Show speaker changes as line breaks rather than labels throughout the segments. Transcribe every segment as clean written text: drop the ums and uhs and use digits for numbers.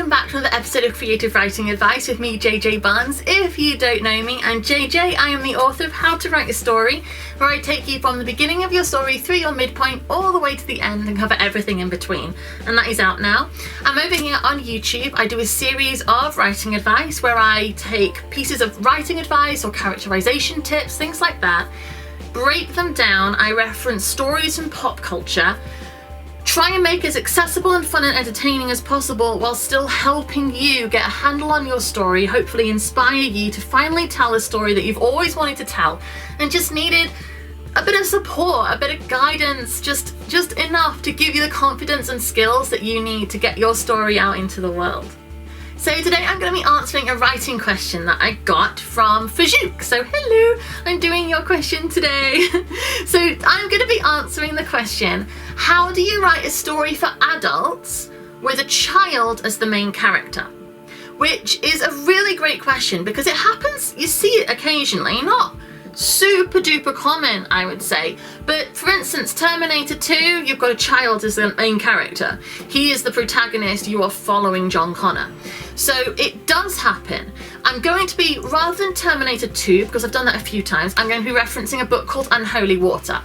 welcome back to another episode of Creative Writing Advice with me, JJ Barnes. If you don't know me, I'm JJ. I am the author of How to Write a Story, where I take you from the beginning of your story through your midpoint all the way to the end and cover everything in between. And that is out now. I'm over here on YouTube. I do a series of writing advice where I take pieces of writing advice or characterization tips, things like that, break them down. I reference stories from pop culture, try and make it as accessible and fun and entertaining as possible while still helping you get a handle on your story, hopefully inspire you to finally tell a story that you've always wanted to tell and just needed a bit of support, a bit of guidance, just enough to give you the confidence and skills that you need to get your story out into the world. So today I'm going to be answering a writing question that I got from Fajouk. So hello, I'm doing your question today. So I'm going to be answering the question, how do you write a story for adults with a child as the main character? Which is a really great question because it happens, you see it occasionally, not super duper common, I would say. But for instance, Terminator 2, you've got a child as the main character. He is the protagonist, you are following John Connor. So it does happen. I'm going to be, rather than Terminator 2, because I've done that a few times, I'm going to be referencing a book called Unholy Water.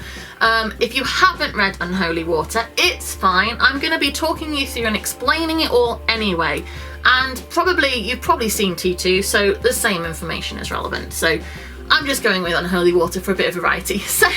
If you haven't read Unholy Water, it's fine. I'm going to be talking you through and explaining it all anyway. And you've probably seen T2, so the same information is relevant. So I'm just going with Unholy Water for a bit of variety. So,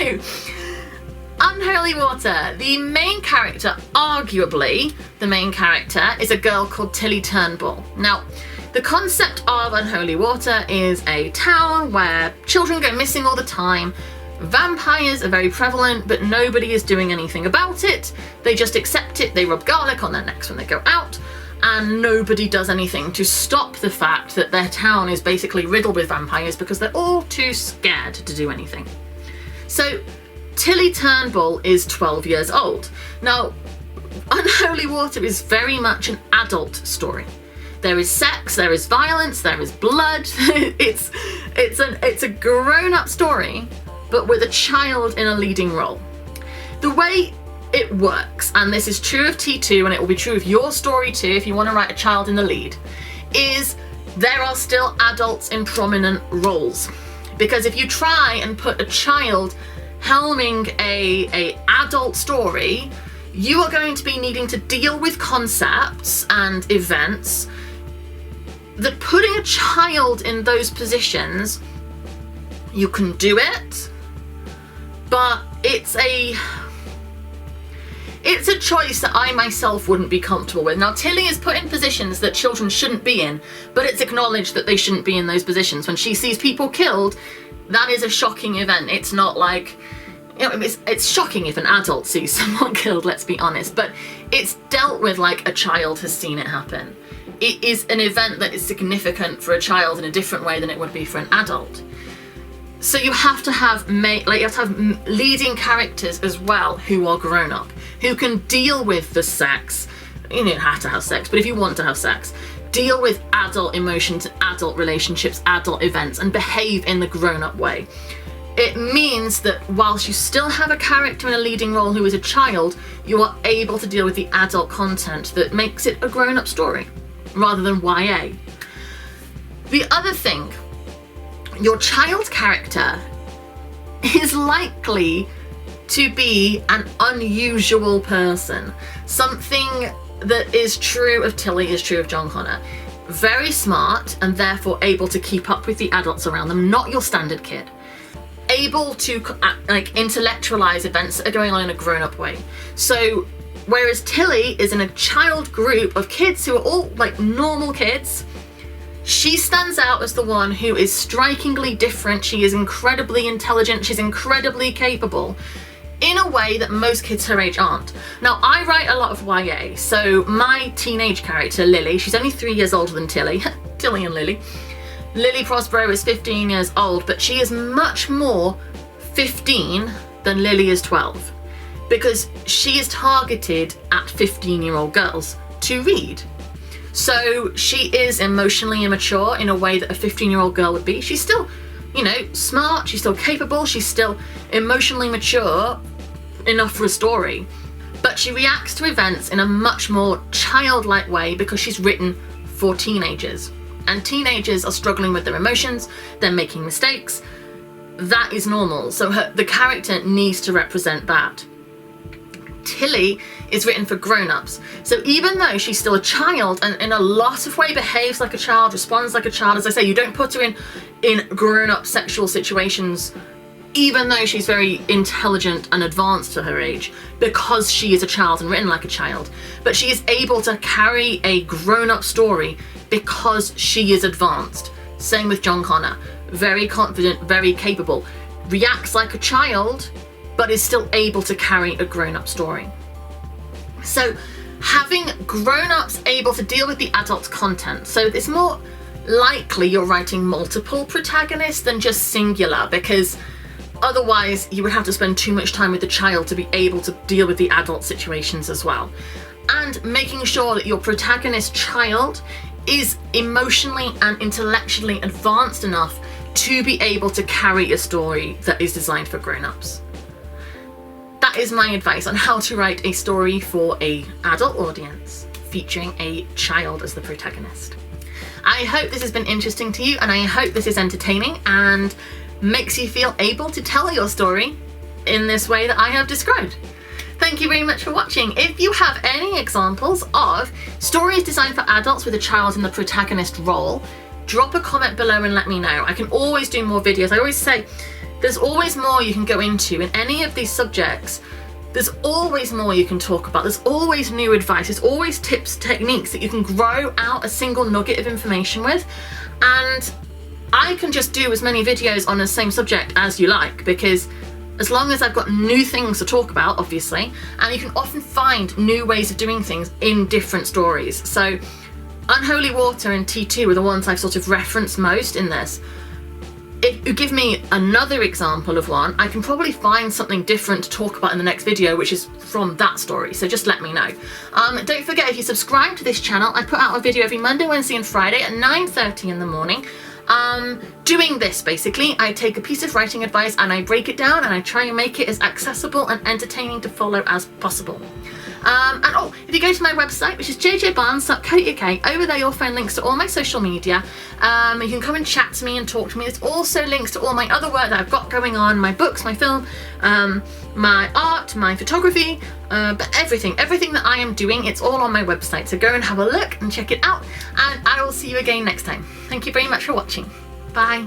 Unholy Water, the main character, arguably the main character, is a girl called Tilly Turnbull. Now, the concept of Unholy Water is a town where children go missing all the time. Vampires are very prevalent, but nobody is doing anything about it. They just accept it, they rub garlic on their necks when they go out, and nobody does anything to stop the fact that their town is basically riddled with vampires because they're all too scared to do anything. So Tilly Turnbull is 12 years old. Now, Unholy Water is very much an adult story. There is sex, there is violence, there is blood. It's a grown-up story, but with a child in a leading role. The way it works, and this is true of T2 and it will be true of your story too if you want to write a child in the lead, is there are still adults in prominent roles. Because if you try and put a child helming a adult story, you are going to be needing to deal with concepts and events that putting a child in those positions, you can do it, but it's a choice that I myself wouldn't be comfortable with. Now, Tilly is put in positions that children shouldn't be in, but it's acknowledged that they shouldn't be in those positions. When she sees people killed, that is a shocking event. It's not like, it's shocking if an adult sees someone killed, let's be honest, but it's dealt with like a child has seen it happen. It is an event that is significant for a child in a different way than it would be for an adult. So you have to have leading characters as well who are grown up, who can deal with the sex. You don't have to have sex, but if you want to have sex, deal with adult emotions, adult relationships, adult events, and behave in the grown up way. It means that whilst you still have a character in a leading role who is a child, you are able to deal with the adult content that makes it a grown up story rather than YA. The other thing, your child character is likely to be an unusual person. Something that is true of Tilly is true of John Connor. Very smart and therefore able to keep up with the adults around them, not your standard kid. Able to intellectualize events that are going on in a grown-up way. So whereas Tilly is in a child group of kids who are all like normal kids, she stands out as the one who is strikingly different. She is incredibly intelligent, she's incredibly capable in a way that most kids her age aren't. Now, I write a lot of YA, so my teenage character, Lily, she's only 3 years older than Tilly, Tilly and Lily. Lily Prospero is 15 years old, but she is much more 15 than Lily is 12, because she is targeted at 15-year-old girls to read. So she is emotionally immature in a way that a 15-year-old girl would be. She's still, smart, she's still capable, she's still emotionally mature enough for a story. But she reacts to events in a much more childlike way because she's written for teenagers. And teenagers are struggling with their emotions, they're making mistakes. That is normal. So the character needs to represent that. Tilly is written for grown-ups. So even though she's still a child and in a lot of way behaves like a child, responds like a child, as I say, you don't put her in grown-up sexual situations, even though she's very intelligent and advanced for her age, because she is a child and written like a child. But she is able to carry a grown-up story because she is advanced. Same with John Connor. Very confident, very capable. Reacts like a child, but is still able to carry a grown-up story. So having grown-ups able to deal with the adult content, so it's more likely you're writing multiple protagonists than just singular, because otherwise you would have to spend too much time with the child to be able to deal with the adult situations as well. And making sure that your protagonist child is emotionally and intellectually advanced enough to be able to carry a story that is designed for grown-ups. That is my advice on how to write a story for an adult audience featuring a child as the protagonist. I hope this has been interesting to you, and I hope this is entertaining and makes you feel able to tell your story in this way that I have described. Thank you very much for watching. If you have any examples of stories designed for adults with a child in the protagonist role, drop a comment below and let me know. I can always do more videos. I always say there's always more you can go into in any of these subjects. There's always more you can talk about. There's always new advice. There's always tips, techniques that you can grow out a single nugget of information with. And I can just do as many videos on the same subject as you like, because as long as I've got new things to talk about, obviously, and you can often find new ways of doing things in different stories. So Unholy Water and T2 are the ones I've sort of referenced most in this. If you give me another example of one, I can probably find something different to talk about in the next video, which is from that story, so just let me know. Don't forget, if you subscribe to this channel, I put out a video every Monday, Wednesday and Friday at 9:30 in the morning. Doing this, basically, I take a piece of writing advice and I break it down and I try and make it as accessible and entertaining to follow as possible. If you go to my website, which is jjbarnes.co.uk, over there you'll find links to all my social media. You can come and chat to me and talk to me. There's also links to all my other work that I've got going on, my books, my film, my art, my photography, but everything that I am doing, it's all on my website. So go and have a look and check it out, and I will see you again next time. Thank you very much for watching. Bye.